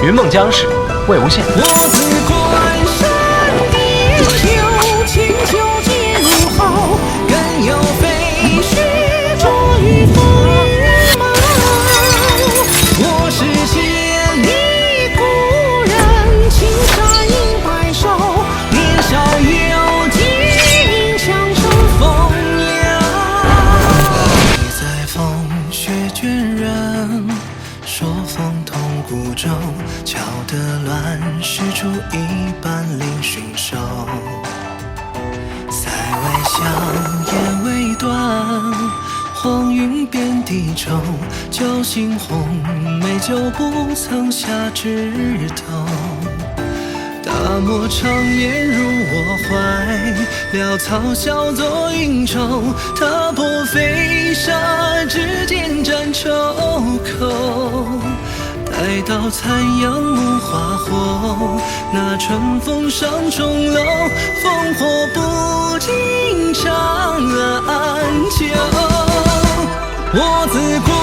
云梦江氏，魏无羡。我自关山叠秋，千秋皆如好，更有飞絮着于风羽毛。我是千里故人，青山隐白首，年少有情，枪声风摇。你在风雪倦人，说风同孤舟，桥的乱石出一半令寻手。塞外香烟未断，黄云遍地愁。酒醒红梅酒不曾下枝头。大漠长眠入我怀，潦草笑作应酬。踏破飞沙，指尖沾愁口。待到残阳木花后，那春风上钟楼，烽火不尽长安秋。我自关